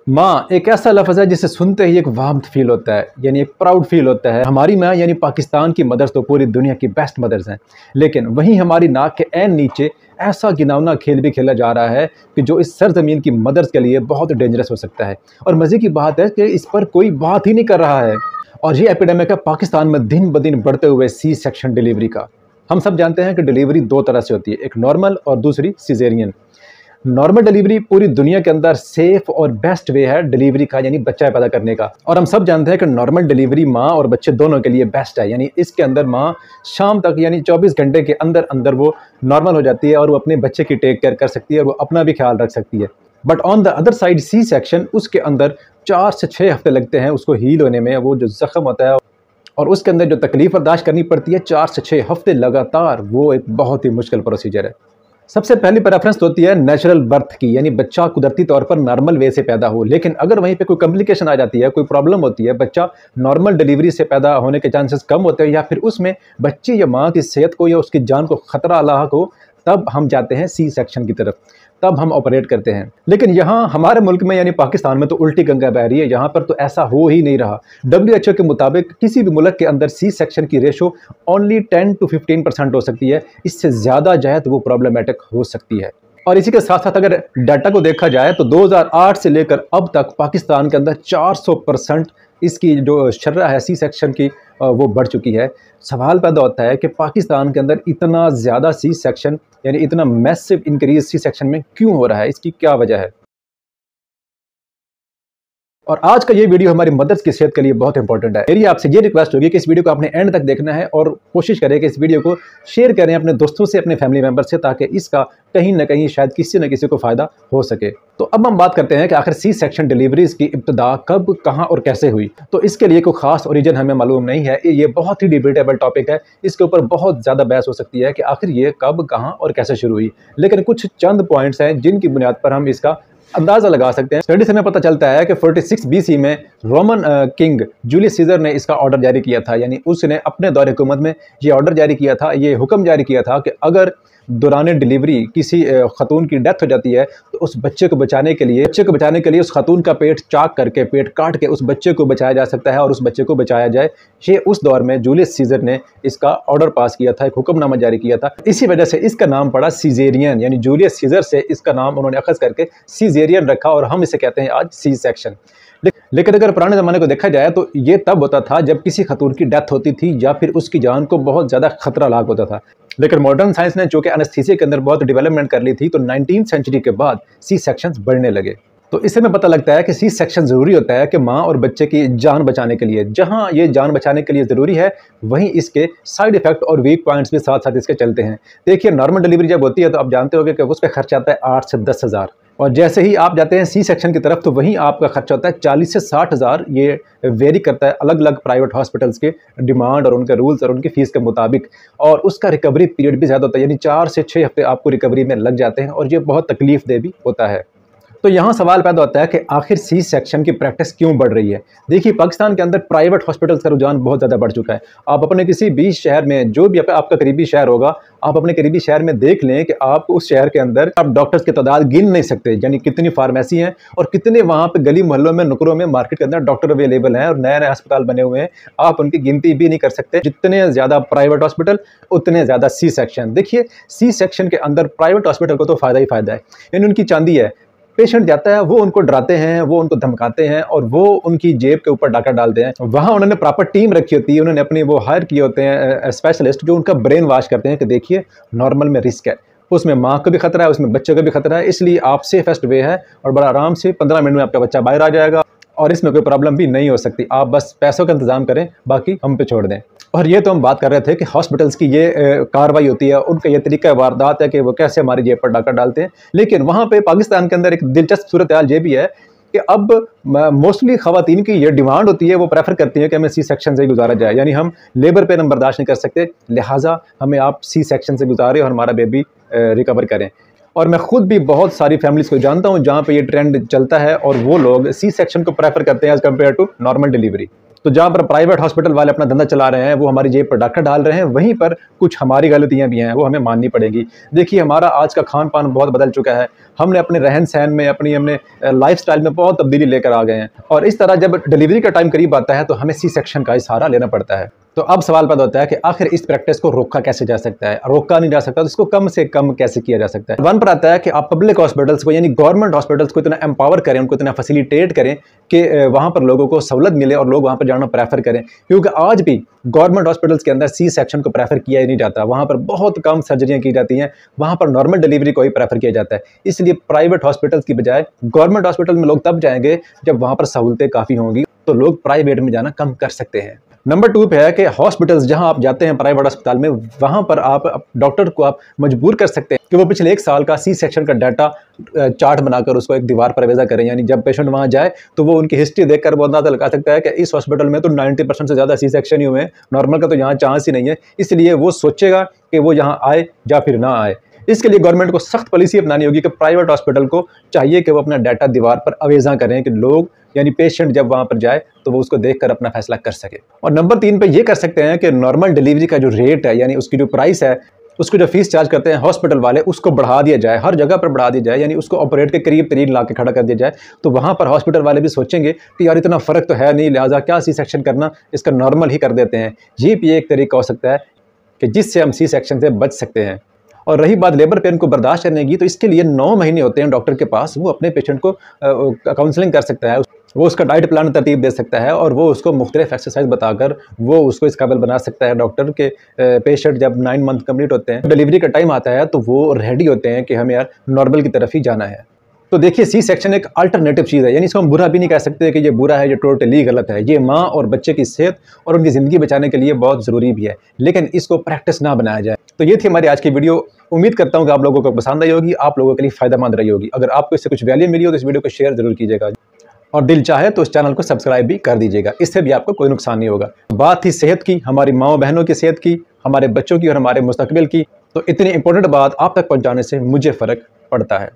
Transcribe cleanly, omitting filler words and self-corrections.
माँ एक ऐसा लफ्ज़ है जिसे सुनते ही एक वार्मथ फील होता है, यानी एक प्राउड फील होता है। हमारी माँ यानी पाकिस्तान की मदर्स तो पूरी दुनिया की बेस्ट मदर्स हैं, लेकिन वहीं हमारी नाक के ऐन नीचे ऐसा घिनौना खेल भी खेला जा रहा है कि जो इस सरजमीन की मदर्स के लिए बहुत डेंजरस हो सकता है। और मज़े की बात है कि इस पर कोई बात ही नहीं कर रहा है। और ये एपिडेमिक है पाकिस्तान में दिन ब दिन बढ़ते हुए सी सेक्शन डिलीवरी का। हम सब जानते हैं कि डिलीवरी दो तरह से होती है, एक नॉर्मल और दूसरी सिजेरियन। नॉर्मल डिलीवरी पूरी दुनिया के अंदर सेफ और बेस्ट वे है डिलीवरी का, यानी बच्चा पैदा करने का। और हम सब जानते हैं कि नॉर्मल डिलीवरी माँ और बच्चे दोनों के लिए बेस्ट है, यानी इसके अंदर माँ शाम तक यानी 24 घंटे के अंदर अंदर वो नॉर्मल हो जाती है और वो अपने बच्चे की टेक केयर कर सकती है और वो अपना भी ख्याल रख सकती है। But on the other side C section, उसके अंदर 4 से 6 हफ्ते लगते हैं उसको हील होने में। वो जो जख्म होता है और उसके अंदर जो तकलीफ बर्दाश्त करनी पड़ती है 4 से 6 हफ्ते लगातार, वो एक बहुत ही मुश्किल प्रोसीजर है। सबसे पहली प्रेफरेंस होती है नेचुरल बर्थ की, यानी बच्चा कुदरती तौर पर नॉर्मल वे से पैदा हो। लेकिन अगर वहीं पे कोई कॉम्प्लिकेशन आ जाती है, कोई प्रॉब्लम होती है, बच्चा नॉर्मल डिलीवरी से पैदा होने के चांसेस कम होते हैं या फिर उसमें बच्चे या माँ की सेहत को या उसकी जान को खतरा लाक हो, तब हम जाते हैं सी सेक्शन की तरफ, तब हम ऑपरेट करते हैं। लेकिन यहाँ हमारे मुल्क में यानी पाकिस्तान में तो उल्टी गंगा बह रही है। यहाँ पर तो ऐसा हो ही नहीं रहा। WHO के मुताबिक किसी भी मुल्क के अंदर सी सेक्शन की रेशो ओनली 10 to 15% हो सकती है। इससे ज़्यादा जाए तो वो प्रॉब्लमेटिक हो सकती है। और इसी के साथ साथ अगर डाटा को देखा जाए तो 2008 से लेकर अब तक पाकिस्तान के अंदर 400% इसकी जो शर्रा है सी सेक्शन की वो बढ़ चुकी है। सवाल पैदा होता है कि पाकिस्तान के अंदर इतना ज़्यादा सी सेक्शन यानी इतना मैसिव इंक्रीज सी सेक्शन में क्यों हो रहा है, इसकी क्या वजह है। और आज का ये वीडियो हमारी मदर्स की सेहत के लिए बहुत इंपॉर्टेंट है। मेरी आपसे ये रिक्वेस्ट होगी कि इस वीडियो को आपने एंड तक देखना है और कोशिश करें कि इस वीडियो को शेयर करें अपने दोस्तों से, अपने फैमिली मेंबर से, ताकि इसका कहीं ना कहीं शायद किसी न किसी को फ़ायदा हो सके। तो अब हम बात करते हैं कि आखिर सी सेक्शन डिलीवरीज की इब्तिदा कब, कहाँ और कैसे हुई। तो इसके लिए कोई खास ओरिजिन हमें मालूम नहीं है। ये बहुत ही डिबेटेबल टॉपिक है। इसके ऊपर बहुत ज़्यादा बहस हो सकती है कि आखिर ये कब, कहाँ और कैसे शुरू हुई। लेकिन कुछ चंद पॉइंट्स हैं जिनकी बुनियाद पर हम इसका अंदाजा लगा सकते हैं। स्टडी से हमें पता चलता है कि 46 BC में रोमन किंग जूलियस सीजर ने इसका ऑर्डर जारी किया था, यानी उसने अपने दौर हुकूमत में ये ऑर्डर जारी किया था, ये हुक्म जारी किया था कि अगर दौरान डिलीवरी किसी खातून की डेथ हो जाती है तो उस बच्चे को बचाने के लिए उस खातून का पेट चाक करके, पेट काट के उस बच्चे को बचाया जा सकता है और उस बच्चे को बचाया जाए। ये उस दौर में जूलियस सीजर ने इसका ऑर्डर पास किया था, एक हुक्मनामा जारी किया था। इसी वजह से इसका नाम पड़ा सीजेरियन, यानी जूलियस सीजर से इसका नाम उन्होंने अखज़ करके सीजेरियन रखा और हम इसे कहते हैं आज सी सेक्शन। लेकिन अगर पुराने ज़माने को देखा जाए तो ये तब होता था जब किसी खातून की डेथ होती थी या फिर उसकी जान को बहुत ज़्यादा खतरा लाक होता था। लेकिन मॉडर्न साइंस ने चूँकि एनेस्थीसिया के अंदर बहुत डेवलपमेंट कर ली थी, तो 19वीं सेंचुरी के बाद सी सेक्शंस बढ़ने लगे। तो इससे हमें पता लगता है कि सी सेक्शन ज़रूरी होता है कि माँ और बच्चे की जान बचाने के लिए। जहाँ ये जान बचाने के लिए ज़रूरी है, वहीं इसके साइड इफ़ेक्ट और वीक पॉइंट्स भी साथ साथ इसके चलते हैं। देखिए, नॉर्मल डिलीवरी जब होती है तो आप जानते होंगे कि उस पर खर्चा आता है 8 से 10 हज़ार, और जैसे ही आप जाते हैं सी सेक्शन की तरफ तो वहीं आपका खर्चा होता है 40 से 60 हज़ार। ये वेरी करता है अलग अलग प्राइवेट हॉस्पिटल्स के डिमांड और उनके रूल्स और उनकी फ़ीस के मुताबिक। और उसका रिकवरी पीरियड भी ज़्यादा होता है, यानी 4 से 6 हफ्ते आपको रिकवरी में लग जाते हैं और ये बहुत तकलीफ दे भी होता है। तो यहाँ सवाल पैदा होता है कि आखिर सी सेक्शन की प्रैक्टिस क्यों बढ़ रही है। देखिए, पाकिस्तान के अंदर प्राइवेट हॉस्पिटल्स का रुझान बहुत ज़्यादा बढ़ चुका है। आप अपने किसी भी शहर में, जो भी आपका करीबी शहर होगा, आप अपने करीबी शहर में देख लें कि आप उस शहर के अंदर आप डॉक्टर्स की तादाद गिन नहीं सकते, यानी कितनी फार्मेसी हैं और कितने वहाँ पे गली मोहल्लों में, नुकरों में, मार्केट के अंदर डॉक्टर अवेलेबल हैं और नए नए अस्पताल बने हुए हैं। आप उनकी गिनती भी नहीं कर सकते। जितने ज़्यादा प्राइवेट हॉस्पिटल उतने ज़्यादा सी सेक्शन। देखिए, सी सेक्शन के अंदर प्राइवेट हॉस्पिटल को तो फ़ायदा ही फ़ायदा है, यानी उनकी चांदी है। पेशेंट जाता है, वो उनको डराते हैं, वो उनको धमकाते हैं और वो उनकी जेब के ऊपर डाका डालते हैं। वहाँ उन्होंने प्रॉपर टीम रखी होती है, उन्होंने अपनी वो हायर किए होते हैं स्पेशलिस्ट, जो उनका ब्रेन वॉश करते हैं कि देखिए नॉर्मल में रिस्क है, उसमें माँ को भी खतरा है, उसमें बच्चे को भी खतरा है, इसलिए आप सेफेस्ट वे है और बड़ा आराम से 15 मिनट में आपका बच्चा बाहर आ जाएगा और इसमें कोई प्रॉब्लम भी नहीं हो सकती। आप बस पैसों का इंतजाम करें, बाकी हम पे छोड़ दें। और ये तो हम बात कर रहे थे कि हॉस्पिटल्स की ये कार्रवाई होती है, उनका ये तरीका वारदात है कि वो कैसे हमारी जेब पर डाका डालते हैं। लेकिन वहाँ पे पाकिस्तान के अंदर एक दिलचस्प सूरत हाल ये भी है कि अब मोस्टली ख़वातीन की ये डिमांड होती है, वो प्रेफर करती है कि हमें सी सेक्शन से गुजारा जाए, यानी हम लेबर पेन हम बर्दाश्त नहीं कर सकते, लिहाजा हमें आप सी सेक्शन से गुजारें और हमारा बेबी रिकवर करें। और मैं खुद भी बहुत सारी फैमिलीज़ को जानता हूँ जहाँ पे ये ट्रेंड चलता है और वो लोग सी सेक्शन को प्रेफर करते हैं as compared to normal delivery. तो जहाँ पर प्राइवेट हॉस्पिटल वाले अपना धंधा चला रहे हैं, वो हमारी जेब पर डॉक्टर डाल रहे हैं, वहीं पर कुछ हमारी गलतियाँ भी हैं, वो हमें माननी पड़ेगी। देखिए, हमारा आज का खान पान बहुत बदल चुका है। हमने अपने रहन सहन में, हमने लाइफस्टाइल में बहुत तब्दीली लेकर आ गए हैं, और इस तरह जब डिलीवरी का टाइम करीब आता है तो हमें सी सेक्शन का ही सहारा लेना पड़ता है। तो अब सवाल पैदा होता है कि आखिर इस प्रैक्टिस को रोका कैसे जा सकता है। रोका नहीं जा सकता तो इसको कम से कम कैसे किया जा सकता है। वन पर आता है कि आप पब्लिक हॉस्पिटल्स को, यानी गवर्नमेंट हॉस्पिटल्स को इतना एम्पावर करें, उनको इतना फैसिलिटेट करें कि वहाँ पर लोगों को सहूलत मिले और लोग वहाँ पर जाना प्रेफर करें। क्योंकि आज भी गवर्नमेंट हॉस्पिटल्स के अंदर सी सेक्शन को प्रेफर किया ही नहीं जाता। वहाँ पर बहुत कम सर्जरियाँ की जाती हैं, वहाँ पर नॉर्मल डिलीवरी को ही प्रेफर किया जाता है। इसलिए प्राइवेट हॉस्पिटल्स की बजाय गवर्नमेंट हॉस्पिटल में लोग तब जाएंगे जब वहाँ पर सहूलतें काफ़ी होंगी, तो लोग प्राइवेट में जाना कम कर सकते हैं। नंबर 2 पे है कि हॉस्पिटल्स जहां आप जाते हैं प्राइवेट अस्पताल में, वहां पर आप डॉक्टर को आप मजबूर कर सकते हैं कि वो पिछले 1 साल का सी सेक्शन का डाटा चार्ट बनाकर उसको एक दीवार पर अवेजा करें। यानी जब पेशेंट वहां जाए तो वो उनकी हिस्ट्री देखकर वो अंदाजा लगा सकता है कि इस हॉस्पिटल में तो 90% से ज़्यादा सी सेक्शन ही हुए हैं, नॉर्मल का तो यहाँ चांस ही नहीं है। इसलिए वो सोचेगा कि वो यहाँ आए या फिर ना आए। इसके लिए गवर्नमेंट को सख्त पॉलिसी अपनानी होगी कि प्राइवेट हॉस्पिटल को चाहिए कि वो अपना डाटा दीवार पर अवेजा करें कि लोग, यानी पेशेंट जब वहाँ पर जाए तो वो उसको देखकर अपना फैसला कर सके। और नंबर 3 पे ये कर सकते हैं कि नॉर्मल डिलीवरी का जो रेट है, यानी उसकी जो प्राइस है, उसको जो फीस चार्ज करते हैं हॉस्पिटल वाले, उसको बढ़ा दिया जाए, हर जगह पर बढ़ा दिया जाए। यानी उसको ऑपरेट के करीब तरीन ला के खड़ा कर दिया जाए। तो वहाँ पर हॉस्पिटल वाले भी सोचेंगे कि यार इतना फ़र्क तो है नहीं, लिहाजा क्या सी सेक्शन करना, इसका नॉर्मल ही कर देते हैं। ये भी एक तरीका हो सकता है कि जिससे हम सी सेक्शन से बच सकते हैं। और रही बात लेबर पेन को बर्दाश्त करने की, तो इसके लिए 9 महीने होते हैं डॉक्टर के पास। वो अपने पेशेंट को काउंसलिंग कर सकता है, वो उसका डाइट प्लान तरतीब दे सकता है, और वो उसको मुख्तलिफ एक्सरसाइज बताकर वो उसको इस काबिल बना सकता है डॉक्टर के पेशेंट जब 9 मंथ कंप्लीट होते हैं, डिलीवरी का टाइम आता है, तो वो रेडी होते हैं कि हमें यार नॉर्मल की तरफ ही जाना है। तो देखिए, सी सेक्शन एक अल्टरनेटिव चीज़ है, यानी इसको हम बुरा भी नहीं कह सकते कि ये बुरा है, ये टोटली गलत है। ये माँ और बच्चे की सेहत और उनकी ज़िंदगी बचाने के लिए बहुत ज़रूरी भी है, लेकिन इसको प्रैक्टिस ना बनाया जाए। तो ये थी हमारी आज की वीडियो। उम्मीद करता हूँ कि आप लोगों को पसंद आई होगी, आप लोगों के लिए फ़ायदेमंद रही होगी। अगर आपको इससे कुछ वैल्यू मिली हो तो इस वीडियो को शेयर जरूर कीजिएगा, और दिल चाहे तो इस चैनल को सब्सक्राइब भी कर दीजिएगा। इससे भी आपको कोई नुकसान नहीं होगा। बात थी सेहत की, हमारी माँ बहनों की सेहत की, हमारे बच्चों की और हमारे मुस्तकबिल की। तो इतनी इंपॉर्टेंट बात आप तक पहुँचाने से मुझे फ़र्क पड़ता है।